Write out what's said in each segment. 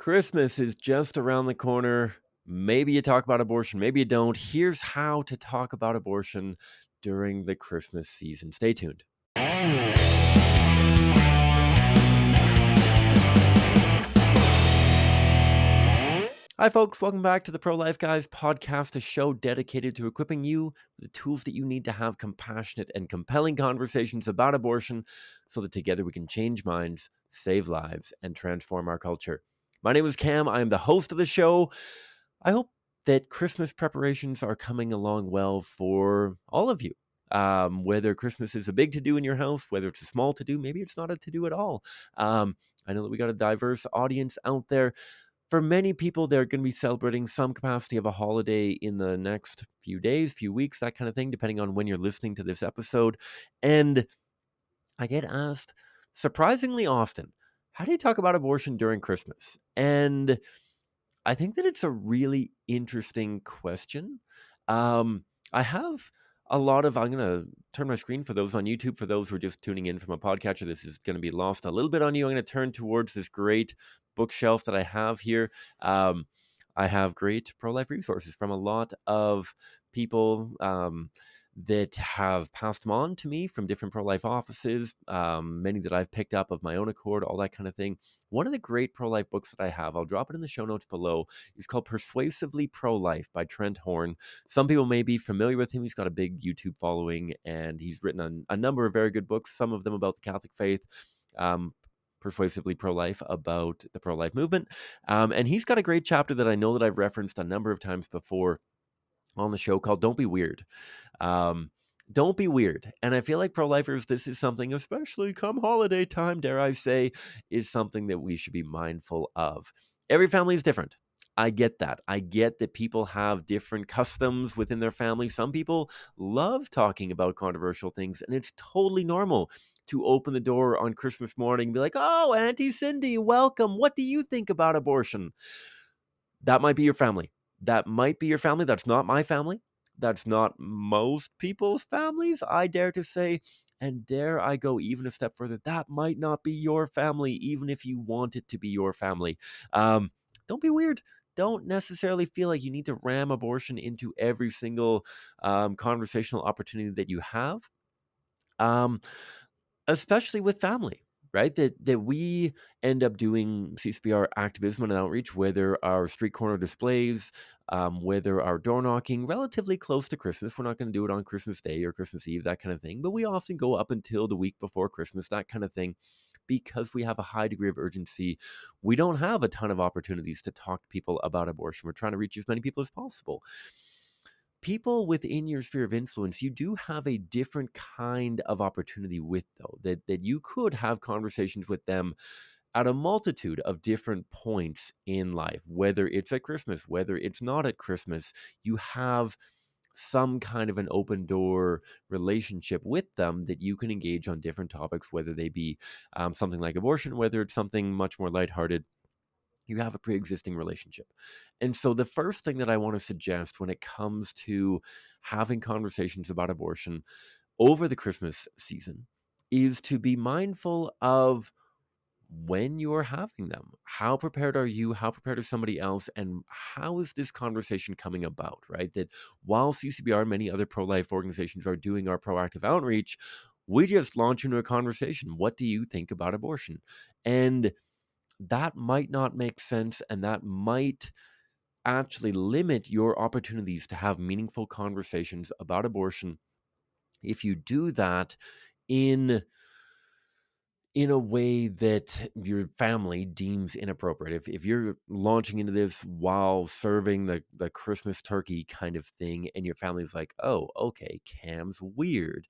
Christmas is just around the corner. Maybe you talk about abortion, maybe you don't. Here's how to talk about abortion during the Christmas season. Stay tuned. Hi, folks. Welcome back to the Pro Life Guys podcast, a show dedicated to equipping you with the tools that you need to have compassionate and compelling conversations about abortion so that together we can change minds, save lives, and transform our culture. My name is Cam. I am the host of the show. I hope that Christmas preparations are coming along well for all of you. Whether Christmas is a big to-do in your house, whether it's a small to-do, maybe it's not a to-do at all. I know that we got a diverse audience out there. For many people, they're going to be celebrating some capacity of a holiday in the next few days, few weeks, that kind of thing, depending on when you're listening to this episode. And I get asked surprisingly often, how do you talk about abortion during Christmas? And I think that it's a really interesting question. I have a lot of, I'm going to turn my screen for those on YouTube. For those who are just tuning in from a podcatcher, this is going to be lost a little bit on you. I'm going to turn towards this great bookshelf that I have here. I have great pro-life resources from a lot of people that have passed them on to me from different pro-life offices, many that I've picked up of my own accord, all that kind of thing. One of the great pro-life books that I have, I'll drop it in the show notes below, is called Persuasively Pro-Life by Trent Horn. Some people may be familiar with him. He's got a big YouTube following, and he's written a number of very good books, some of them about the Catholic faith, Persuasively Pro-Life about the pro-life movement. And he's got a great chapter that I know that I've referenced a number of times before on the show called Don't Be Weird. Don't be weird. And I feel like pro-lifers, this is something, especially come holiday time, dare I say, is something that we should be mindful of. Every family is different. I get that. I get that people have different customs within their family. Some people love talking about controversial things, and it's totally normal to open the door on Christmas morning and be like, oh, Auntie Cindy, welcome. What do you think about abortion? That might be your family. That might be your family. That's not my family. That's not most people's families, I dare to say. And dare I go even a step further, that might not be your family, even if you want it to be your family. Don't be weird. Don't necessarily feel like you need to ram abortion into every single conversational opportunity that you have. Um, Especially with family, right? That we end up doing CCPR activism and outreach, whether our street corner displays, whether our door knocking, relatively close to Christmas. We're not going to do it on Christmas Day or Christmas Eve, that kind of thing. But we often go up until the week before Christmas, that kind of thing, because we have a high degree of urgency. We don't have a ton of opportunities to talk to people about abortion. We're trying to reach as many people as possible. People within your sphere of influence, you do have a different kind of opportunity with, though, that you could have conversations with them at a multitude of different points in life, whether it's at Christmas, whether it's not at Christmas. You have some kind of an open door relationship with them that you can engage on different topics, whether they be something like abortion, whether it's something much more lighthearted. You have a pre-existing relationship. And so the first thing that I want to suggest when it comes to having conversations about abortion over the Christmas season is to be mindful of when you're having them. How prepared are you? How prepared is somebody else? And how is this conversation coming about, right? That while CCBR and many other pro-life organizations are doing our proactive outreach, we just launch into a conversation. What do you think about abortion? And that might not make sense, and that might actually limit your opportunities to have meaningful conversations about abortion if you do that in a way that your family deems inappropriate. If you're launching into this while serving the Christmas turkey kind of thing, and your family's like, oh, okay, Cam's weird.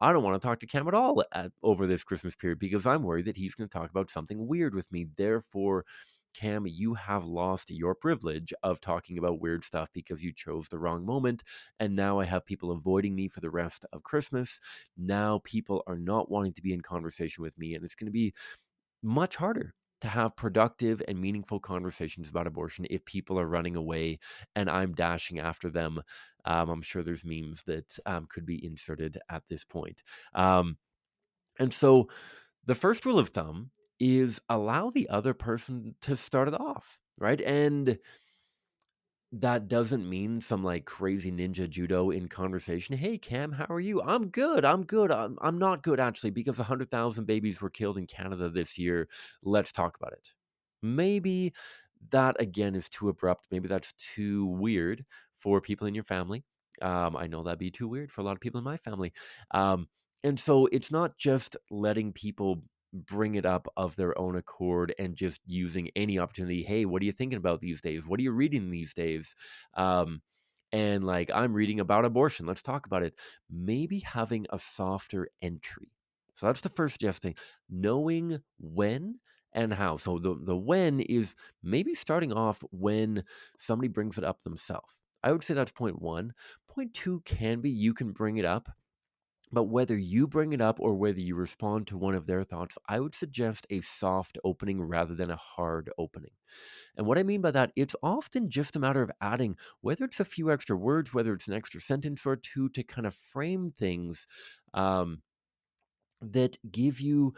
I don't want to talk to Cam at all over this Christmas period because I'm worried that he's going to talk about something weird with me. Therefore, Cam, you have lost your privilege of talking about weird stuff because you chose the wrong moment. And now I have people avoiding me for the rest of Christmas. Now people are not wanting to be in conversation with me, and it's going to be much harder to have productive and meaningful conversations about abortion if people are running away and I'm dashing after them. I'm sure there's memes that could be inserted at this point. And so the first rule of thumb is allow the other person to start it off, right? And that doesn't mean some like crazy ninja judo in conversation. Hey, Cam, how are you? I'm good. I'm good. I'm not good actually because 100,000 babies were killed in Canada this year. Let's talk about it. Maybe that again is too abrupt. Maybe that's too weird for people in your family. I know that'd be too weird for a lot of people in my family. Um, and so it's not just letting people bring it up of their own accord and just using any opportunity. Hey, what are you thinking about these days? What are you reading these days? Um, and like, I'm reading about abortion. Let's talk about it. Maybe having a softer entry. So that's the first suggestion. Knowing when and how. So the when is maybe starting off when somebody brings it up themselves. I would say that's point one. Point two can be you can bring it up, but whether you bring it up or whether you respond to one of their thoughts, I would suggest a soft opening rather than a hard opening. And what I mean by that, it's often just a matter of adding, whether it's a few extra words, whether it's an extra sentence or two to kind of frame things um, that give you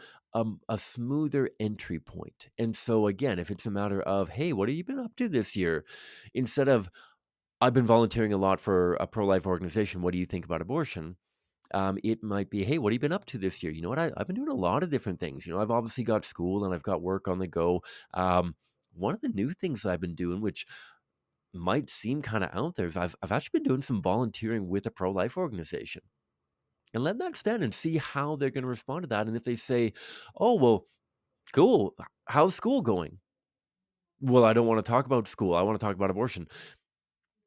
a smoother entry point. And so, again, if it's a matter of, hey, what have you been up to this year? Instead of, I've been volunteering a lot for a pro life organization. What do you think about abortion? It might be, hey, what have you been up to this year? You know what? I've been doing a lot of different things. I've obviously got school and I've got work on the go. One of the new things that I've been doing, which might seem kind of out there, is I've actually been doing some volunteering with a pro life organization. And let that stand and see how they're going to respond to that. And if they say, oh, well, cool. How's school going? Well, I don't want to talk about school. I want to talk about abortion.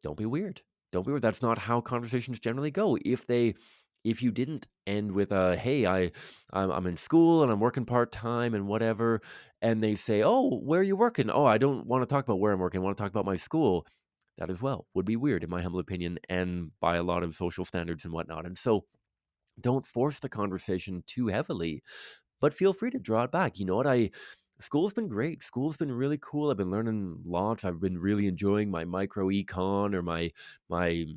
Don't be weird. Don't be weird. That's not how conversations generally go. If you didn't end with a, "Hey, I'm in school and I'm working part-time and whatever," and they say, "Oh, where are you working?" "Oh, I don't wanna talk about where I'm working. I wanna talk about my school." That as well would be weird in my humble opinion and by a lot of social standards and whatnot, and so don't force the conversation too heavily, but feel free to draw it back. You know what? I School's been great. School's been really cool. I've been learning lots. I've been really enjoying my micro econ or my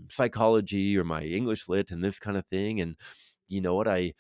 psychology or my English lit and this kind of thing. And you know what? I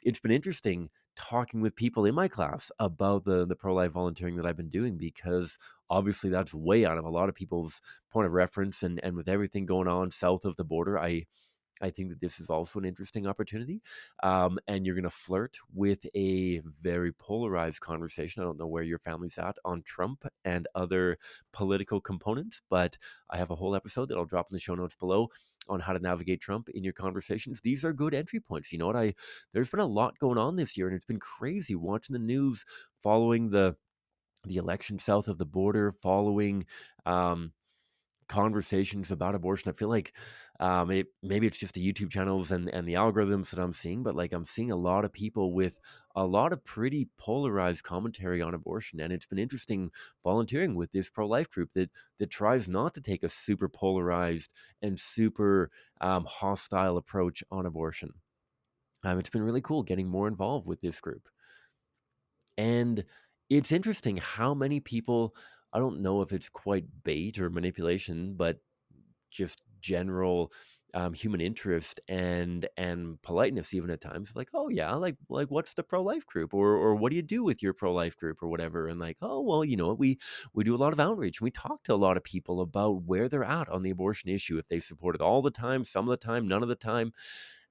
It's been interesting talking with people in my class about the pro life volunteering that I've been doing because obviously that's way out of a lot of people's point of reference and with everything going on south of the border, I think that this is also an interesting opportunity. And you're going to flirt with a very polarized conversation. I don't know where your family's at on Trump and other political components, but I have a whole episode that I'll drop in the show notes below on how to navigate Trump in your conversations. These are good entry points. You know what? There's been a lot going on this year, and it's been crazy watching the news following the election south of the border, following um, conversations about abortion. I feel like maybe it's just the YouTube channels and the algorithms that I'm seeing, but like I'm seeing a lot of people with a lot of pretty polarized commentary on abortion, and it's been interesting volunteering with this pro life group that tries not to take a super polarized and super hostile approach on abortion. It's been really cool getting more involved with this group. And it's interesting how many people, I don't know if it's quite bait or manipulation, but just general human interest and politeness even at times like, oh yeah, like what's the pro-life group, or what do you do with your pro-life group or whatever, and like, oh well, you know what, we do a lot of outreach and we talk to a lot of people about where they're at on the abortion issue, if they support it all the time, some of the time, none of the time,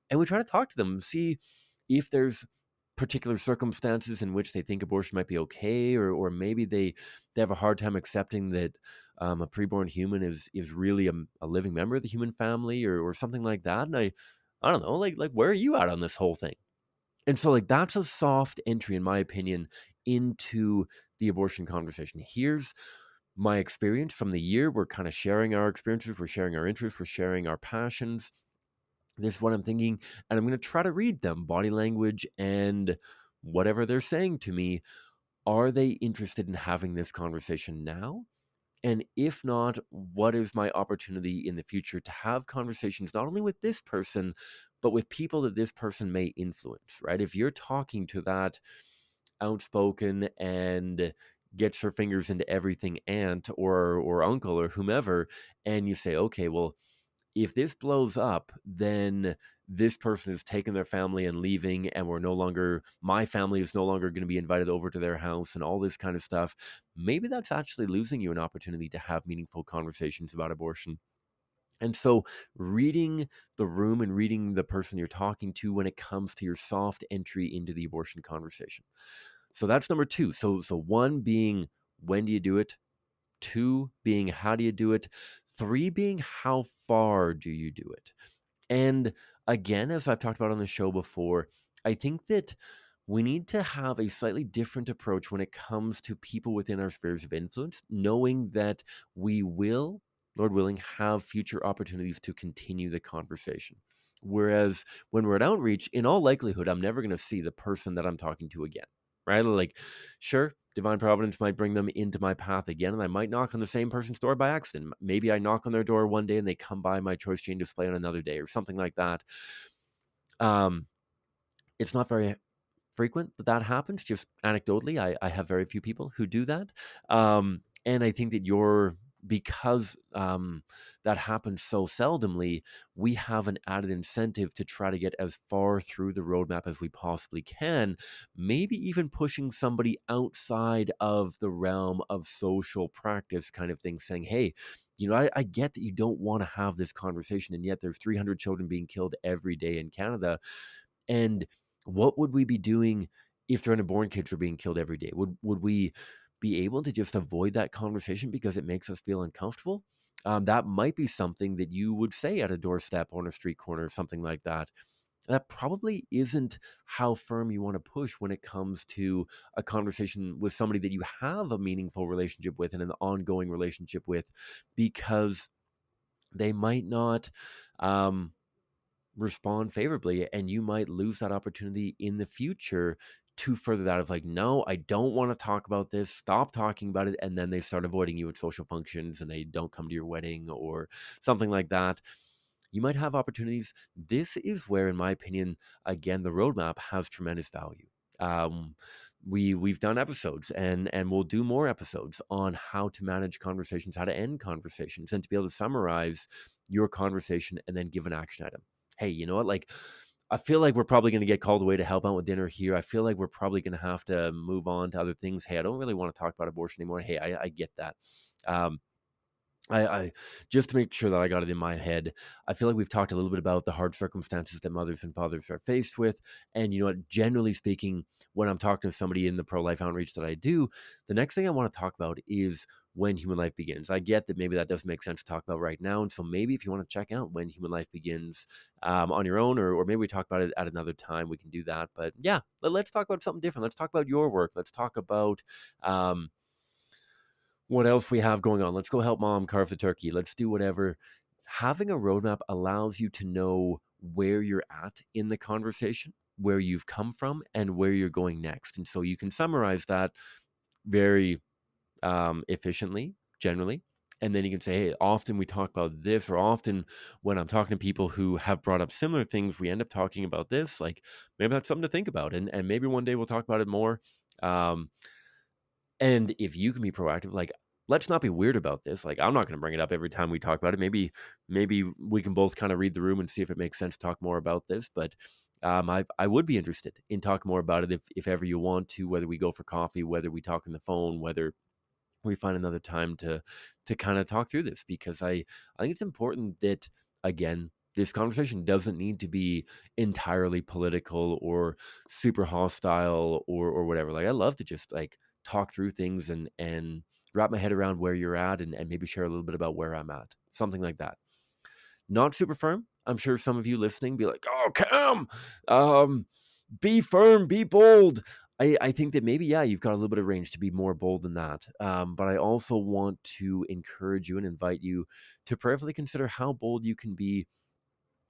and we try to talk to them, see if there's particular circumstances in which they think abortion might be okay, or maybe they have a hard time accepting that a preborn human is really a living member of the human family, or something like that. And I don't know, like where are you at on this whole thing? And so like that's a soft entry, in my opinion, into the abortion conversation. Here's my experience from the year. We're kind of sharing our experiences, we're sharing our interests, we're sharing our passions. This is what I'm thinking, and I'm going to try to read them, body language and whatever they're saying to me. Are they interested in having this conversation now? And if not, what is my opportunity in the future to have conversations not only with this person, but with people that this person may influence, right? If you're talking to that outspoken and gets her fingers into everything aunt or uncle or whomever, and you say, okay, well, if this blows up, then this person is taking their family and leaving, and my family is no longer going to be invited over to their house and all this kind of stuff, maybe that's actually losing you an opportunity to have meaningful conversations about abortion. And so reading the room and reading the person you're talking to when it comes to your soft entry into the abortion conversation. So that's number two. So one being, when do you do it? Two being, how do you do it? Three being, how far do you do it? And again, as I've talked about on the show before, I think that we need to have a slightly different approach when it comes to people within our spheres of influence, knowing that we will, Lord willing, have future opportunities to continue the conversation. Whereas when we're at outreach, in all likelihood, I'm never going to see the person that I'm talking to again, right? Like, sure, divine providence might bring them into my path again, and I might knock on the same person's door by accident. Maybe I knock on their door one day and they come by my choice chain display on another day or something like that. It's not very frequent that that happens. Just anecdotally, I have very few people who do that. And I think that because that happens so seldomly, we have an added incentive to try to get as far through the roadmap as we possibly can, maybe even pushing somebody outside of the realm of social practice kind of thing, saying, hey, I get that you don't want to have this conversation, and yet there's 300 children being killed every day in Canada. And what would we be doing if their unborn kids were being killed every day? Would we be able to just avoid that conversation because it makes us feel uncomfortable? That might be something that you would say at a doorstep on a street corner or something like that. That probably isn't how firm you want to push when it comes to a conversation with somebody that you have a meaningful relationship with and an ongoing relationship with, because they might not respond favorably, and you might lose that opportunity in the future to further that of like, no, I don't want to talk about this, stop talking about it, and then they start avoiding you at social functions and they don't come to your wedding or something like that. You might have opportunities. This is where, in my opinion, again, the roadmap has tremendous value. um, we've done episodes, and we'll do more episodes on how to manage conversations, how to end conversations, and to be able to summarize your conversation and then give an action item. Hey, you know what? Like, I feel like we're probably going to get called away to help out with dinner here. I feel like we're probably going to have to move on to other things. Hey, I don't really want to talk about abortion anymore. Hey, I get that. Um, I just to make sure that I got it in my head, I feel like we've talked a little bit about the hard circumstances that mothers and fathers are faced with. And you know what, generally speaking, when I'm talking to somebody in the pro-life outreach that I do, the next thing I want to talk about is when human life begins. I get that maybe that doesn't make sense to talk about right now. And so maybe if you want to check out when human life begins on your own, or maybe we talk about it at another time, we can do that. But yeah, let's talk about something different. Let's talk about your work. Let's talk about what else we have going on. Let's go help mom carve the turkey. Let's do whatever. Having a roadmap allows you to know where you're at in the conversation, where you've come from, and where you're going next. And so you can summarize that very efficiently, generally. And then you can say, hey, often we talk about this, or often when I'm talking to people who have brought up similar things, we end up talking about this. Like, maybe that's something to think about. And maybe one day we'll talk about it more. Um, and if you can be proactive, like, let's not be weird about this. Like, I'm not going to bring it up every time we talk about it. Maybe we can both kind of read the room and see if it makes sense to talk more about this. But I would be interested in talking more about it if ever you want to, whether we go for coffee, whether we talk on the phone, whether we find another time to kind of talk through this, because I think it's important that, again, this conversation doesn't need to be entirely political or super hostile or whatever. Like, I love to just like talk through things and wrap my head around where you're at, and maybe share a little bit about where I'm at, something like that. Not super firm. I'm sure some of you listening be like, oh, Cam, um, be firm, be bold. I think that maybe, yeah, you've got a little bit of range to be more bold than that. But I also want to encourage you and invite you to prayerfully consider how bold you can be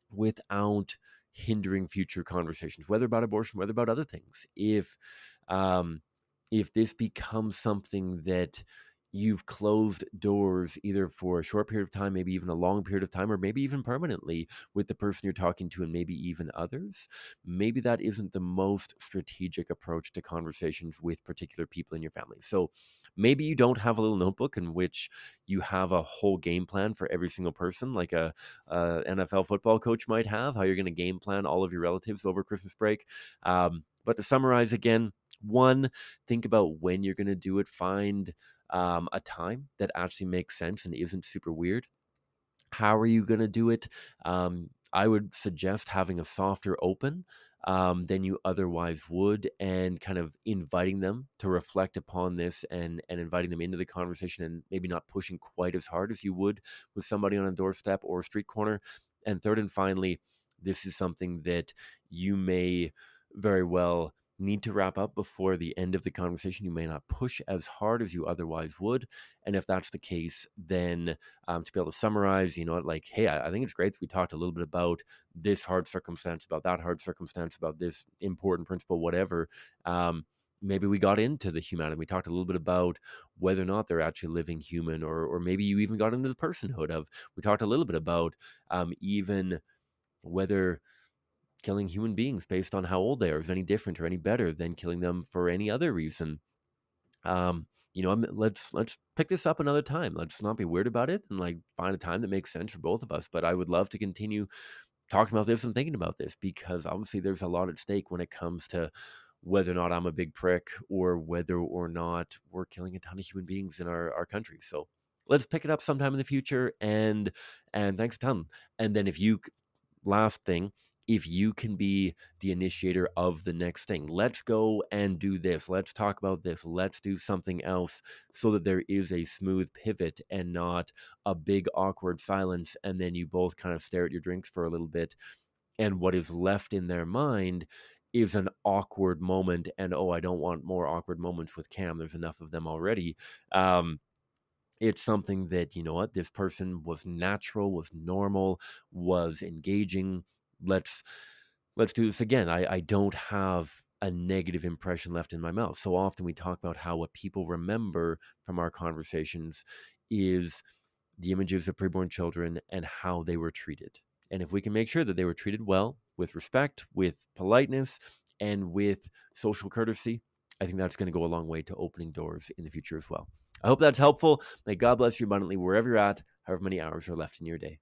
without hindering future conversations, whether about abortion, whether about other things. Um, if this becomes something that you've closed doors either for a short period of time, maybe even a long period of time, or maybe even permanently with the person you're talking to, and maybe even others, maybe that isn't the most strategic approach to conversations with particular people in your family. So Maybe you don't have a little notebook in which you have a whole game plan for every single person, like a NFL football coach might have, how you're going to game plan all of your relatives over Christmas break. But to summarize again, one, think about when you're going to do it. Find a time that actually makes sense and isn't super weird. How are you going to do it? I would suggest having a softer open than you otherwise would, and kind of inviting them to reflect upon this, and inviting them into the conversation, and maybe not pushing quite as hard as you would with somebody on a doorstep or a street corner. And third and finally, this is something that you may very well need to wrap up before the end of the conversation. You may not push as hard as you otherwise would. And if that's the case, then to be able to summarize, like, hey, I think it's great that we talked a little bit about this hard circumstance, about that hard circumstance, about this important principle, whatever. Maybe we got into the humanity. We talked a little bit about whether or not they're actually living human, or maybe you even got into the personhood of. We talked a little bit about even whether killing human beings based on how old they are is any different or any better than killing them for any other reason. Let's pick this up another time. Let's not be weird about it, and like find a time that makes sense for both of us. But I would love to continue talking about this and thinking about this, because obviously there's a lot at stake when it comes to whether or not I'm a big prick, or whether or not we're killing a ton of human beings in our country. So let's pick it up sometime in the future, and thanks a ton. And then last thing, if you can be the initiator of the next thing, let's go and do this, let's talk about this, let's do something else, so that there is a smooth pivot and not a big awkward silence, and then you both kind of stare at your drinks for a little bit, and what is left in their mind is an awkward moment. And oh, I don't want more awkward moments with Cam, there's enough of them already. It's something that, this person was natural, was normal, was engaging. Let's do this again. I don't have a negative impression left in my mouth. So often we talk about how what people remember from our conversations is the images of preborn children and how they were treated. And if we can make sure that they were treated well, with respect, with politeness, and with social courtesy, I think that's going to go a long way to opening doors in the future as well. I hope that's helpful. May God bless you abundantly wherever you're at, however many hours are left in your day.